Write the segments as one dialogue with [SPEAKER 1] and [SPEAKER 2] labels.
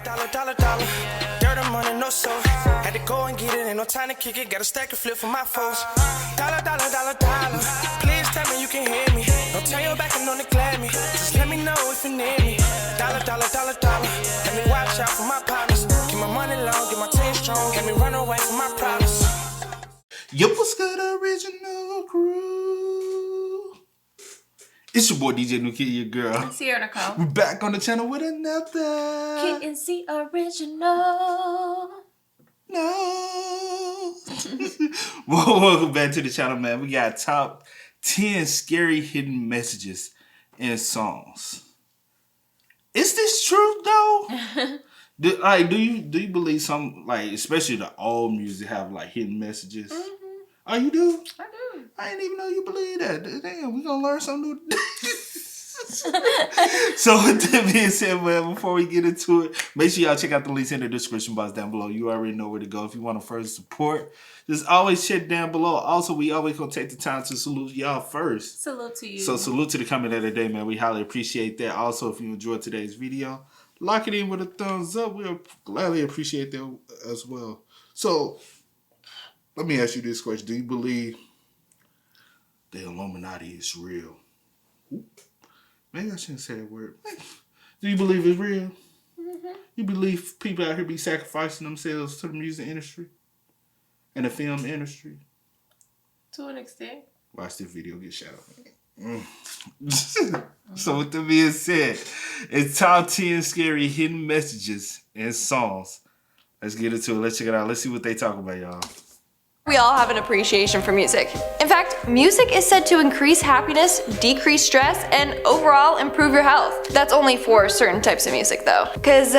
[SPEAKER 1] Dollar. Dirt and money, no soul. Had to go and get it, ain't no time to kick it. Got a stack of flip for my foes. Dollar. Please tell me you can hear me. Don't turn your back and don't neglect me. Just let me know if you need me. Dollar. Let me watch out for my partners. Keep my money long, get my team strong. Let me run away from my problems.
[SPEAKER 2] Yo, what's good, original crew? It's your boy DJ New Kid, your girl.
[SPEAKER 3] It's here, Nicole.
[SPEAKER 2] We're back on the channel with another
[SPEAKER 3] Kid and C original.
[SPEAKER 2] No. Well, welcome back to the channel, man. We got top 10 scary hidden messages in songs. Is this true though? Do you believe some, like, especially the old music have like hidden messages? Mm-hmm. Oh, you do?
[SPEAKER 3] I do.
[SPEAKER 2] I didn't even know you believe that. Damn, we gonna learn something new today. So with that being said, man, before we get into it, make sure y'all check out the links in the description box down below. You already know where to go if you want to further support. Just always check down below. Also, we always gonna take the time to salute y'all first.
[SPEAKER 3] Salute to you.
[SPEAKER 2] So salute to the comment of the day, man. We highly appreciate that. Also, if you enjoyed today's video, lock it in with a thumbs up. We'll gladly appreciate that as well. So let me ask you this question. Do you believe the Illuminati is real? Maybe I shouldn't say that word. Do you believe it's real? Mm-hmm. You believe people out here be sacrificing themselves to the music industry and the film industry?
[SPEAKER 3] To an extent.
[SPEAKER 2] Watch this video get shot up. So with that being said, it's top 10 scary hidden messages in songs. Let's get into it. Let's check it out. Let's see what they talk about, y'all.
[SPEAKER 4] We all have an appreciation for music. In fact, music is said to increase happiness, decrease stress, and overall improve your health. That's only for certain types of music though. Cause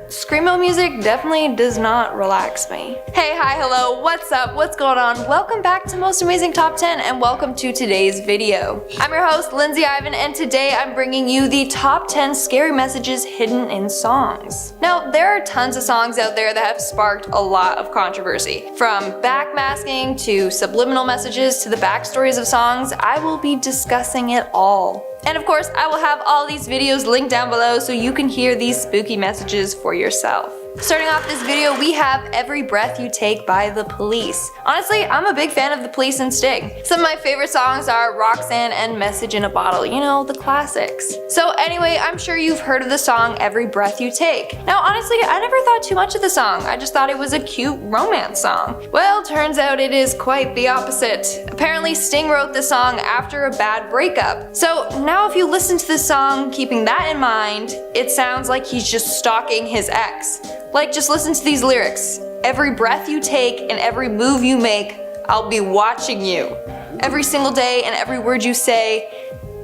[SPEAKER 4] screamo music definitely does not relax me. Hey, hi, hello, what's up, what's going on? Welcome back to Most Amazing Top 10 and welcome to today's video. I'm your host, Lindsay Ivan, and today I'm bringing you the top 10 scary messages hidden in songs. Now, there are tons of songs out there that have sparked a lot of controversy. From backmasking to subliminal messages to the backstories of songs, I will be discussing it all. And of course, I will have all these videos linked down below so you can hear these spooky messages for yourself. Starting off this video, we have Every Breath You Take by The Police. Honestly, I'm a big fan of The Police and Sting. Some of my favorite songs are Roxanne and Message in a Bottle, you know, the classics. So anyway, I'm sure you've heard of the song Every Breath You Take. Now honestly, I never thought too much of the song. I just thought it was a cute romance song. Well, turns out it is quite the opposite. Apparently Sting wrote the song after a bad breakup. So now if you listen to the song keeping that in mind, it sounds like he's just stalking his ex. Like, just listen to these lyrics. Every breath you take and every move you make, I'll be watching you. Every single day and every word you say,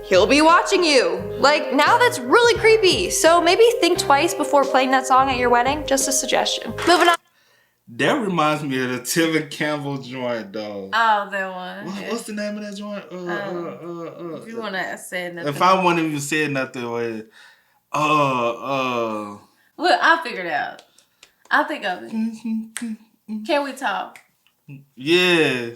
[SPEAKER 4] he'll be watching you. Like, now that's really creepy. So maybe think twice before playing that song at your wedding. Just a suggestion. Moving on.
[SPEAKER 2] That reminds me of the Tevin Campbell joint, dog.
[SPEAKER 3] Oh, that one.
[SPEAKER 2] What's the name of that joint?
[SPEAKER 3] If you want to say nothing.
[SPEAKER 2] If I wouldn't even say nothing,
[SPEAKER 3] well, I'll figure it out. I'll think of it. Can we talk?
[SPEAKER 2] Yeah.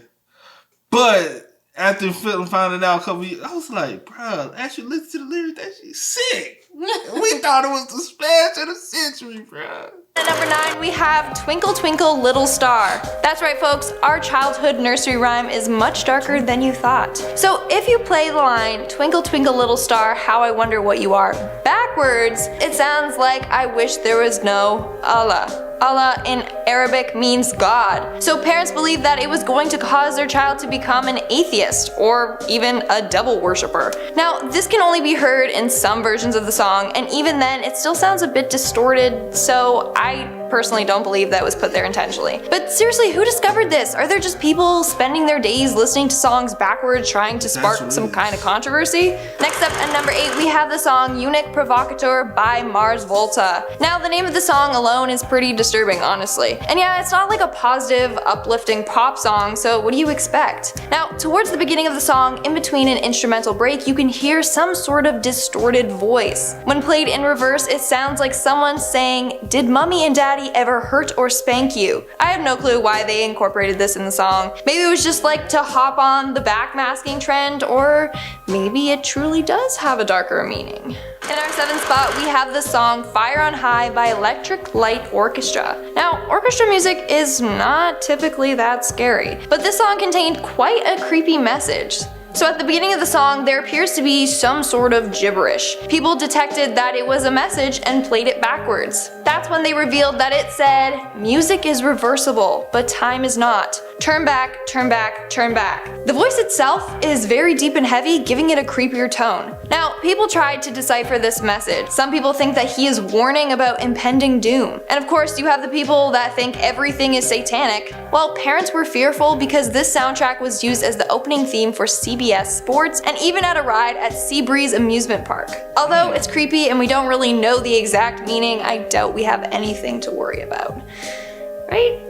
[SPEAKER 2] But after finding out a couple years, I was like, bro, actually listen to the lyrics, that shit's sick. We thought it was the splash of the century, bro.
[SPEAKER 4] At number 9, we have Twinkle Twinkle Little Star. That's right, folks, our childhood nursery rhyme is much darker than you thought. So if you play the line, Twinkle Twinkle Little Star, how I wonder what you are, backwards, it sounds like I wish there was no Allah. Allah in Arabic means God. So parents believed that it was going to cause their child to become an atheist or even a devil worshiper. Now, this can only be heard in some versions of the song, and even then it still sounds a bit distorted, so I personally don't believe that was put there intentionally. But seriously, who discovered this? Are there just people spending their days listening to songs backwards trying to spark some kind of controversy? Next up at number 8, we have the song Eunuch Provocateur by Mars Volta. Now the name of the song alone is pretty disturbing, honestly. And yeah, it's not like a positive, uplifting pop song, so what do you expect? Now, towards the beginning of the song, in between an instrumental break, you can hear some sort of distorted voice. When played in reverse, it sounds like someone saying, "Did mommy and daddy ever hurt or spank you?" I have no clue why they incorporated this in the song. Maybe it was just like to hop on the backmasking trend, or maybe it truly does have a darker meaning. In our 7th spot, we have the song Fire on High by Electric Light Orchestra. Now, orchestra music is not typically that scary, but this song contained quite a creepy message. So at the beginning of the song, there appears to be some sort of gibberish. People detected that it was a message and played it backwards. That's when they revealed that it said, "Music is reversible, but time is not. Turn back, turn back, turn back." The voice itself is very deep and heavy, giving it a creepier tone. Now, people tried to decipher this message. Some people think that he is warning about impending doom. And of course, you have the people that think everything is satanic. Well, parents were fearful because this soundtrack was used as the opening theme for CBS Sports and even at a ride at Seabreeze Amusement Park. Although it's creepy and we don't really know the exact meaning, I doubt we have anything to worry about. Right?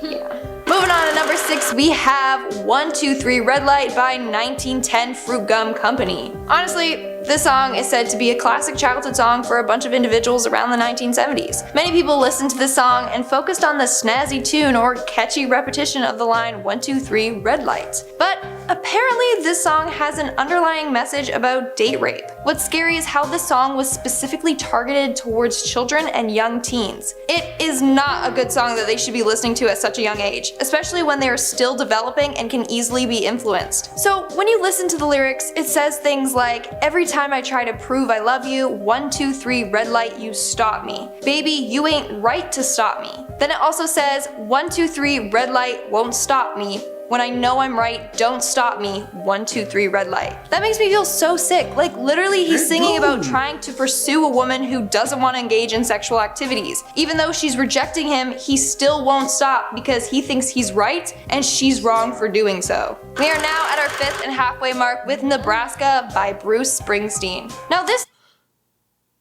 [SPEAKER 4] Yeah. Moving on to number 6, we have 123 Red Light by 1910 Fruit Gum Company. Honestly, this song is said to be a classic childhood song for a bunch of individuals around the 1970s. Many people listened to this song and focused on the snazzy tune or catchy repetition of the line 123 Red Light. But apparently this song has an underlying message about date rape. What's scary is how this song was specifically targeted towards children and young teens. It is not a good song that they should be listening to at such a young age, especially when they are still developing and can easily be influenced. So when you listen to the lyrics, it says things like, "Every time I try to prove I love you, 123 red light, you stop me. Baby, you ain't right to stop me." Then it also says, "123 red light won't stop me. When I know I'm right, don't stop me, 123 red light." That makes me feel so sick. Like literally he's singing about trying to pursue a woman who doesn't want to engage in sexual activities. Even though she's rejecting him, he still won't stop because he thinks he's right and she's wrong for doing so. We are now at our 5th and halfway mark with Nebraska by Bruce Springsteen. Now this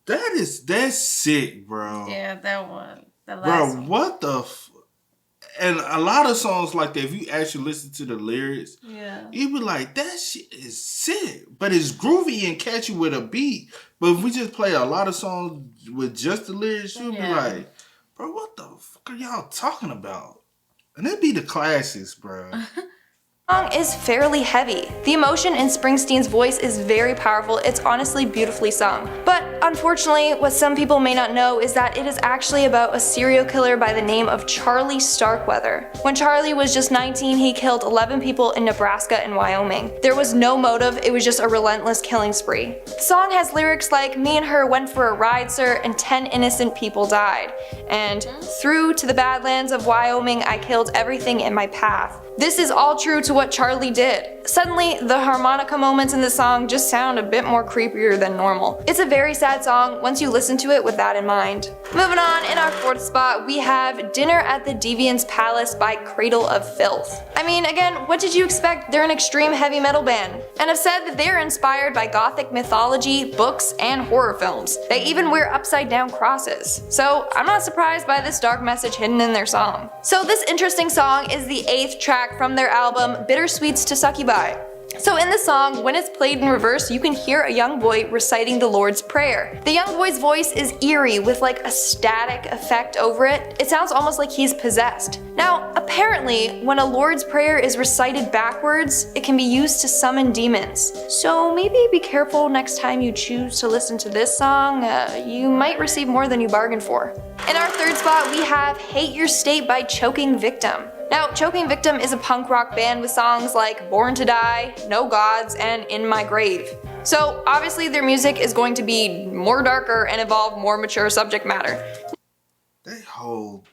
[SPEAKER 2] That's sick, bro.
[SPEAKER 3] Yeah, that one. The last
[SPEAKER 2] Bro,
[SPEAKER 3] one.
[SPEAKER 2] what the and a lot of songs like that, if you actually listen to the lyrics,
[SPEAKER 3] Yeah.
[SPEAKER 2] you be like, that shit is sick. But it's groovy and catchy with a beat. But if we just play a lot of songs with just the lyrics, you'll be like, bro, what the fuck are y'all talking about? And it'd be the classics, bro.
[SPEAKER 4] song is fairly heavy. The emotion in Springsteen's voice is very powerful. It's honestly beautifully sung. But unfortunately, what some people may not know is that it is actually about a serial killer by the name of Charlie Starkweather. When Charlie was just 19, he killed 11 people in Nebraska and Wyoming. There was no motive, it was just a relentless killing spree. The song has lyrics like, "Me and her went for a ride, sir, and 10 innocent people died." And "Through to the Badlands of Wyoming, I killed everything in my path." This is all true to what Charlie did. Suddenly, the harmonica moments in the song just sound a bit more creepier than normal. It's a very sad song once you listen to it with that in mind. Moving on, in our 4th spot, we have Dinner at the Deviant's Palace by Cradle of Filth. I mean, again, what did you expect? They're an extreme heavy metal band, and have said that they're inspired by gothic mythology, books, and horror films. They even wear upside down crosses. So I'm not surprised by this dark message hidden in their song. So this interesting song is the 8th track from their album Bittersweets to Succubi. So in the song, when it's played in reverse, you can hear a young boy reciting the Lord's Prayer. The young boy's voice is eerie with like a static effect over it. It sounds almost like he's possessed. Now, apparently, when a Lord's Prayer is recited backwards, it can be used to summon demons. So maybe be careful next time you choose to listen to this song. You might receive more than you bargained for. In our 3rd spot, we have Hate Your State by Choking Victim. Now, Choking Victim is a punk rock band with songs like Born to Die, No Gods, and In My Grave. So obviously their music is going to be more darker and involve more mature subject matter.
[SPEAKER 2] They hold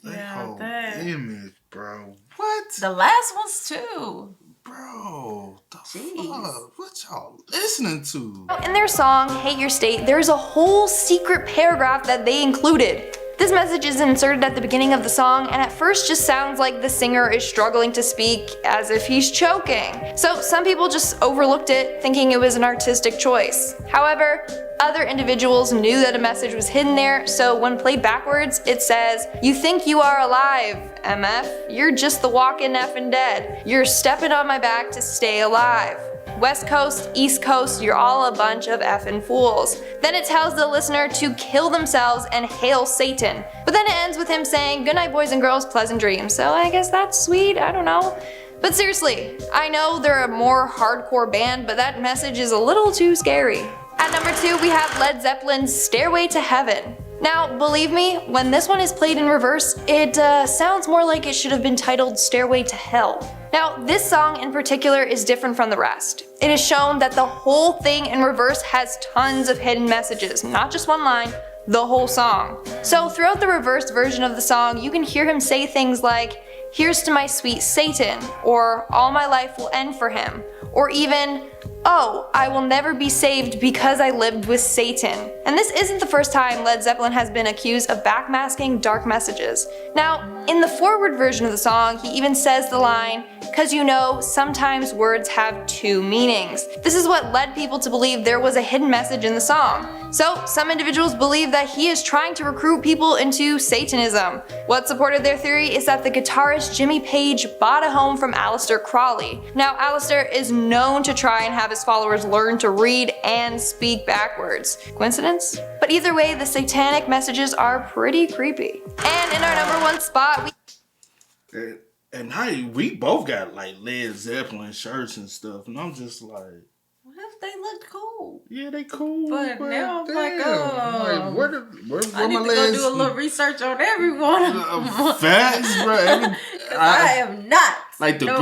[SPEAKER 3] that-
[SPEAKER 2] image, bro. What?
[SPEAKER 3] The last ones too.
[SPEAKER 2] Bro, the
[SPEAKER 3] Jeez.
[SPEAKER 2] fuck? What y'all listening to?
[SPEAKER 4] In their song, Hate Your State, there's a whole secret paragraph that they included. This message is inserted at the beginning of the song and at first just sounds like the singer is struggling to speak as if he's choking. So some people just overlooked it, thinking it was an artistic choice. However, other individuals knew that a message was hidden there, so when played backwards, it says, "You think you are alive, MF? You're just the walking effing dead. You're stepping on my back to stay alive. West Coast, East Coast, you're all a bunch of effing fools." Then it tells the listener to kill themselves and hail Satan. But then it ends with him saying, "Good night, boys and girls, pleasant dreams." So I guess that's sweet, I don't know. But seriously, I know they're a more hardcore band, but that message is a little too scary. At number 2, we have Led Zeppelin's Stairway to Heaven. Now, believe me, when this one is played in reverse, it sounds more like it should have been titled Stairway to Hell. Now, this song in particular is different from the rest. It is shown that the whole thing in reverse has tons of hidden messages, not just one line, the whole song. So throughout the reversed version of the song, you can hear him say things like, "Here's to my sweet Satan," or "All my life will end for him," or even, "Oh, I will never be saved because I lived with Satan." And this isn't the first time Led Zeppelin has been accused of backmasking dark messages. Now, in the forward version of the song, he even says the line, "'Cause you know, sometimes words have two meanings." This is what led people to believe there was a hidden message in the song. So, some individuals believe that he is trying to recruit people into Satanism. What supported their theory is that the guitarist Jimmy Page bought a home from Aleister Crowley. Now, Aleister is known to try and have his followers learn to read and speak backwards. Coincidence? But either way, the satanic messages are pretty creepy. And in our number 1 spot,
[SPEAKER 2] And we both got like Led Zeppelin shirts and stuff, and I'm just like,
[SPEAKER 3] They look cool.
[SPEAKER 2] yeah, they cool.
[SPEAKER 3] But now I'm
[SPEAKER 2] damn,
[SPEAKER 3] like,
[SPEAKER 2] where
[SPEAKER 3] I need to go do a little research on everyone.
[SPEAKER 2] Facts, bro.
[SPEAKER 3] I am not.
[SPEAKER 2] Like the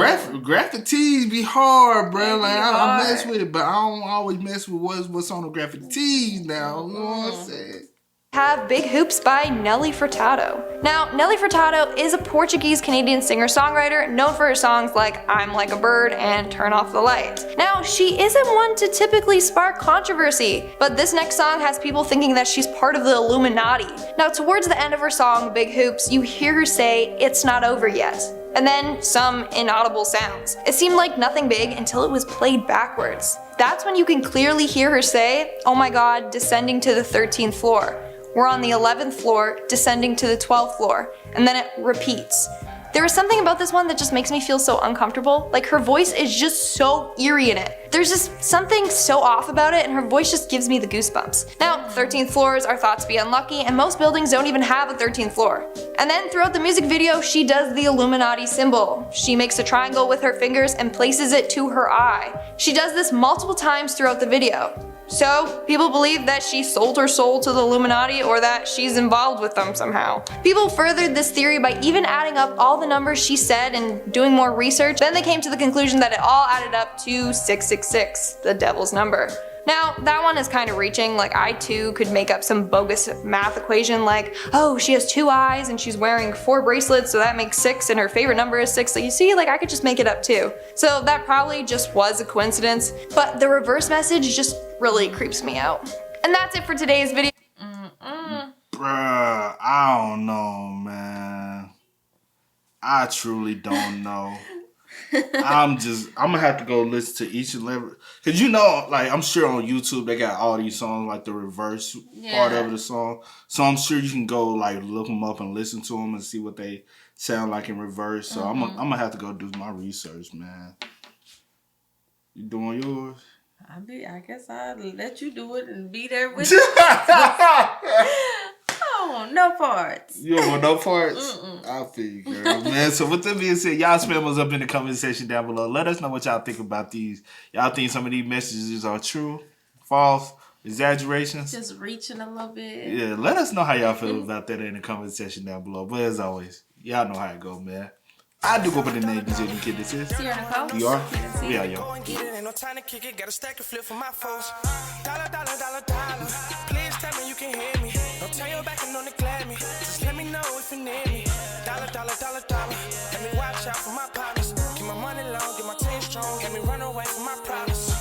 [SPEAKER 2] graphic tees be hard, bro.
[SPEAKER 3] They
[SPEAKER 2] Like
[SPEAKER 3] be
[SPEAKER 2] I
[SPEAKER 3] hard.
[SPEAKER 2] mess with it, but I don't always mess with what's on the graphic tees now. You know what I'm saying?
[SPEAKER 4] have Big Hoops by Nelly Furtado. Now, Nelly Furtado is a Portuguese-Canadian singer-songwriter known for her songs like I'm Like a Bird and Turn Off the Lights. Now, she isn't one to typically spark controversy, but this next song has people thinking that she's part of the Illuminati. Now, towards the end of her song, Big Hoops, you hear her say, "It's not over yet." And then some inaudible sounds. It seemed like nothing big until it was played backwards. That's when you can clearly hear her say, "Oh my god, descending to the 13th floor. We're on the 11th floor, descending to the 12th floor." And then it repeats. There is something about this one that just makes me feel so uncomfortable. Like, her voice is just so eerie in it. There's just something so off about it, and her voice just gives me the goosebumps. Now, 13th floors are thought to be unlucky, and most buildings don't even have a 13th floor. And then throughout the music video, she does the Illuminati symbol. She makes a triangle with her fingers and places it to her eye. She does this multiple times throughout the video. So, people believe that she sold her soul to the Illuminati or that she's involved with them somehow. People furthered this theory by even adding up all the numbers she said and doing more research. Then they came to the conclusion that it all added up to 666, the devil's number. Now, that one is kind of reaching. Like, I too could make up some bogus math equation like, oh, she has 2 eyes and she's wearing 4 bracelets, so that makes 6 and her favorite number is 6. So you see, like, I could just make it up too. So that probably just was a coincidence, but the reverse message just really creeps me out. And that's it for today's video.
[SPEAKER 2] Bruh, I don't know, man. I truly don't know. I'm gonna have to go listen to each and every, cause you know, like, I'm sure on YouTube they got all these songs, like the reverse part of the song. So I'm sure you can go like look them up and listen to them and see what they sound like in reverse. So I'm gonna have to go do my research, man. You doing yours?
[SPEAKER 3] I guess I'll let you do it and be there with you. I don't want no parts.
[SPEAKER 2] You don't want no parts? I feel you, girl, man. So with that being said, y'all spam us up in the comment section down below. Let us know what y'all think about these. Y'all think some of these messages are true, false, exaggerations?
[SPEAKER 3] Just reaching a little bit.
[SPEAKER 2] Yeah, let us know how y'all feel about that in the comment section down below. But as always, y'all know how it go, man. I do go by the name DJ Kid. This is you are? We are, yo.
[SPEAKER 1] Ain't no time to kick it, got a stack of flip for my foes. Dollar, dollar, dollar, dollar. Please tell me you can hear me. Don't turn your back and don't neglect me. Just let me know if you need me. Dollar, dollar, dollar, dollar. Let me watch out for my partners. Keep my money long, get my team strong. Let me run away from my problems.